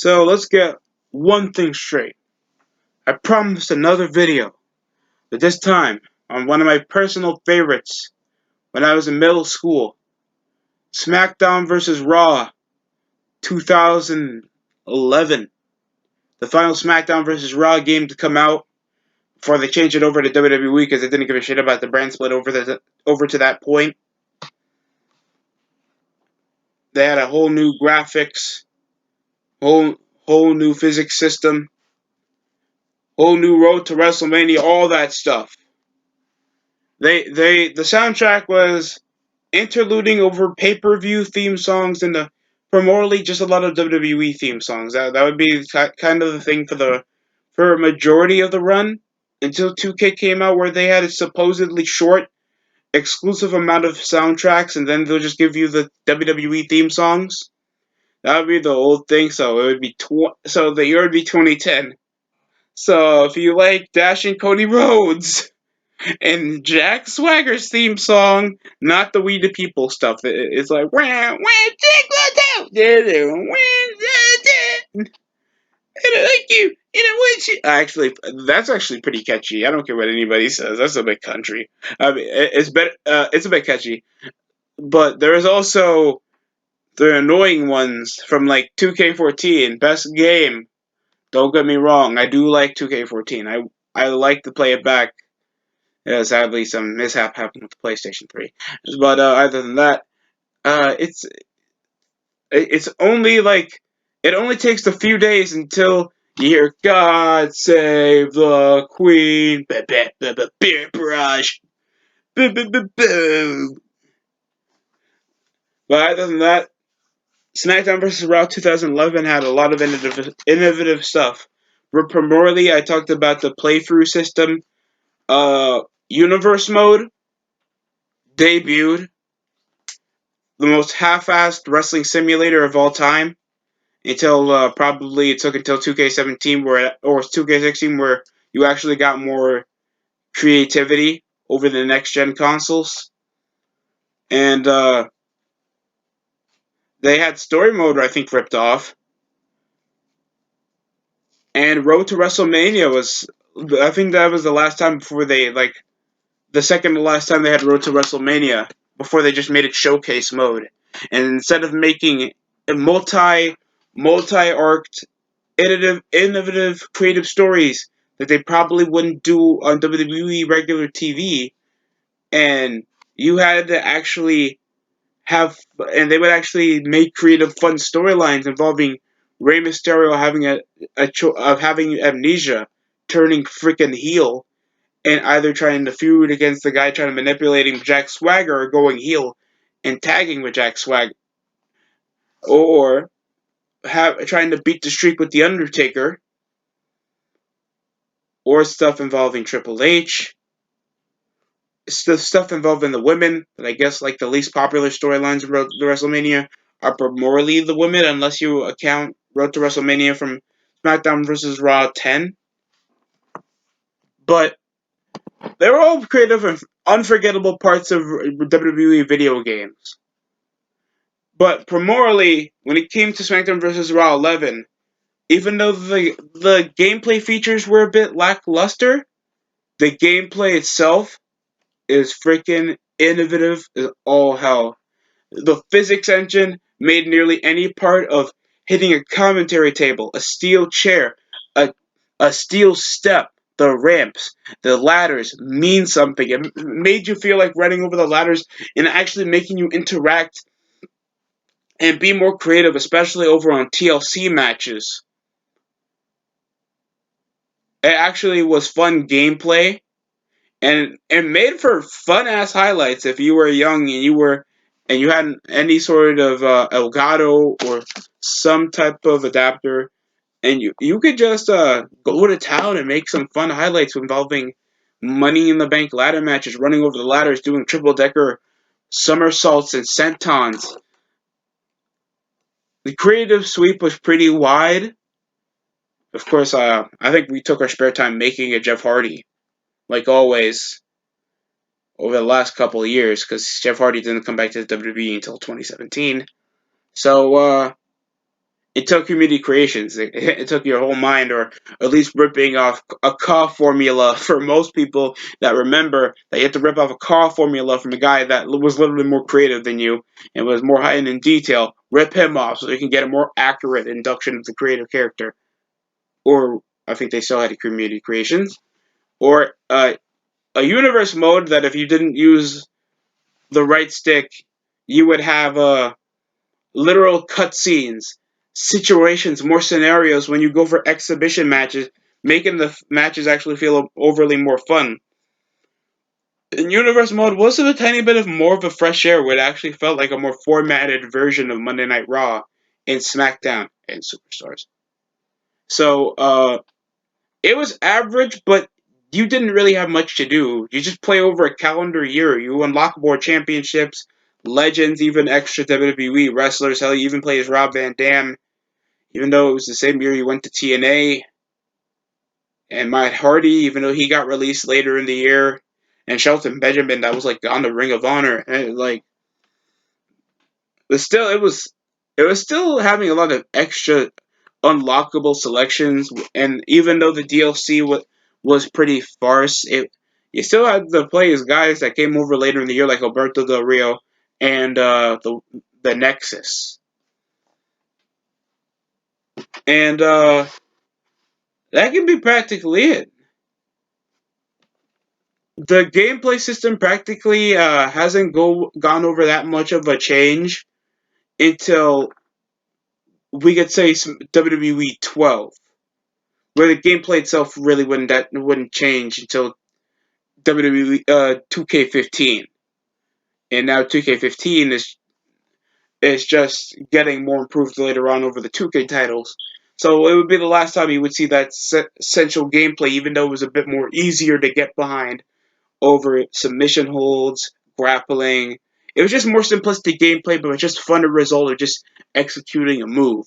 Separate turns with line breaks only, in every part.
So let's get one thing straight. I promised another video, but this time on one of my personal favorites when I was in middle school, SmackDown vs. Raw 2011. The final SmackDown vs. Raw game to come out before they changed it over to WWE because they didn't give a shit about the brand split over to that point. They had a whole new graphics, whole new physics system, whole new road to WrestleMania, all that stuff. The soundtrack was interluding over pay-per-view theme songs and primarily just a lot of WWE theme songs. That would be kind of the thing for a majority of the run until 2K came out, where they had a supposedly short exclusive amount of soundtracks, and then they'll just give you the WWE theme songs. That would be the old thing. So it would be so the year would be 2010. So if you like Dashing Cody Rhodes and Jack Swagger's theme song, not the We the People stuff. It's like I don't like you. I don't want you. Actually, that's actually pretty catchy. I don't care what anybody says. That's a bit country. I mean, it's better. It's a bit catchy. But there is also the annoying ones from like 2K14, best game. Don't get me wrong. I do like 2K14. I like to play it back. Sadly, some mishap happened with the PlayStation 3. But other than that, it's only like it only takes a few days until you hear "God Save the Queen," beer brush, boo. But other than that, SmackDown vs. Raw 2011 had a lot of innovative stuff. Primarily, I talked about the playthrough system. Universe mode debuted, the most half-assed wrestling simulator of all time, until probably it took until 2K17 or 2K16 where you actually got more creativity over the next gen consoles. And they had story mode, I think, ripped off. And Road to WrestleMania was, I think that was the last time before they, like, the second to last time they had Road to WrestleMania before they just made it showcase mode. And instead of making a multi-arced, innovative, creative stories that they probably wouldn't do on WWE regular TV, and you had to actually and they would actually make creative, fun storylines involving Rey Mysterio having amnesia, turning freaking heel, and either trying to feud against the guy trying to manipulating Jack Swagger, or going heel and tagging with Jack Swagger, or trying to beat the streak with the Undertaker, or stuff involving Triple H. Stuff involving the women, but I guess like the least popular storylines in Road to WrestleMania are primarily the women, unless you account Road to WrestleMania from SmackDown vs. Raw 10. But they were all creative and unforgettable parts of WWE video games. But primarily, when it came to SmackDown vs. Raw 11, even though the gameplay features were a bit lackluster, the gameplay itself is freaking innovative as all hell. The physics engine made nearly any part of hitting a commentary table, a steel chair, a, a steel step, the ramps, the ladders mean something. It made you feel like running over the ladders and actually making you interact and be more creative, especially over on TLC matches. It actually was fun gameplay, and it made for fun ass highlights if you were young and you had any sort of Elgato or some type of adapter, and you could just go to town and make some fun highlights involving Money in the Bank ladder matches, running over the ladders, doing triple decker somersaults and sentons. The creative sweep was pretty wide. Of course, I think we took our spare time making a Jeff Hardy, like always, over the last couple of years, because Jeff Hardy didn't come back to the WWE until 2017. So, it took community creations. It took your whole mind, or at least ripping off a car formula for most people that remember that you have to rip off a car formula from a guy that was literally more creative than you and was more heightened in detail. Rip him off so you can get a more accurate induction of the creative character. Or I think they still had community creations. Or a universe mode that if you didn't use the right stick, you would have literal cutscenes, situations, more scenarios when you go for exhibition matches, making the matches actually feel overly more fun. In Universe Mode was a tiny bit of more of a fresh air where it actually felt like a more formatted version of Monday Night Raw and SmackDown and Superstars. So it was average, but you didn't really have much to do. You just play over a calendar year. You unlock more championships, legends, even extra WWE wrestlers. Hell, you even play as Rob Van Dam. Even though it was the same year he went to TNA, and Matt Hardy, even though he got released later in the year, and Shelton Benjamin, that was like on the Ring of Honor, and but still, it was still having a lot of extra unlockable selections, and even though the DLC was pretty sparse, it you still had to play as guys that came over later in the year, like Alberto Del Rio and the Nexus, and that can be practically it. The gameplay system practically hasn't gone over that much of a change until we could say WWE 12, where the gameplay itself really wouldn't change until WWE 2K15, and now 2K15 is just getting more improved later on over the 2K titles. So it would be the last time you would see that central gameplay, even though it was a bit more easier to get behind over submission holds, grappling. It was just more simplistic gameplay, but it was just fun to result of just executing a move.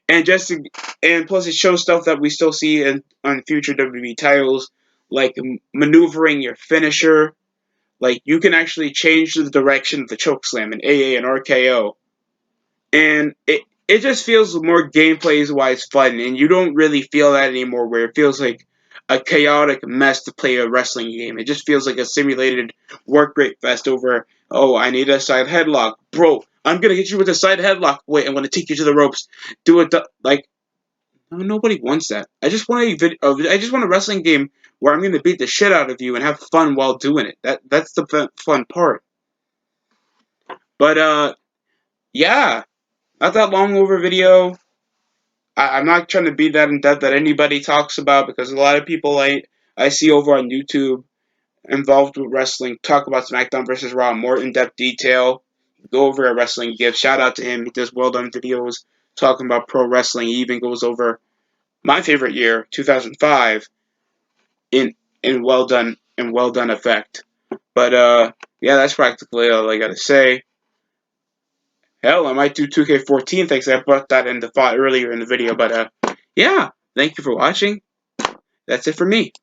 And and plus it shows stuff that we still see on future WWE titles, like maneuvering your finisher. Like you can actually change the direction of the chokeslam in AA and RKO, and it just feels more gameplays wise fun, and you don't really feel that anymore where it feels like a chaotic mess to play a wrestling game. It just feels like a simulated work rate fest over, oh, I need a side headlock, bro, I'm gonna hit you with a side headlock, wait, I'm gonna take you to the ropes, do it like, no, nobody wants that. I just want a wrestling game where I'm gonna beat the shit out of you and have fun while doing it. That's the fun part. But yeah, not that long over video. I'm not trying to be that in depth that anybody talks about, because a lot of people I see over on YouTube involved with wrestling talk about SmackDown versus Raw in more in depth detail. Go over a wrestling gift. Shout out to him. He does well done videos talking about pro wrestling. He even goes over my favorite year, 2005, in well done effect. But yeah, that's practically all I gotta say. Hell, I might do 2K14 thanks I brought that in the thought earlier in the video. But yeah, thank you for watching. That's it for me.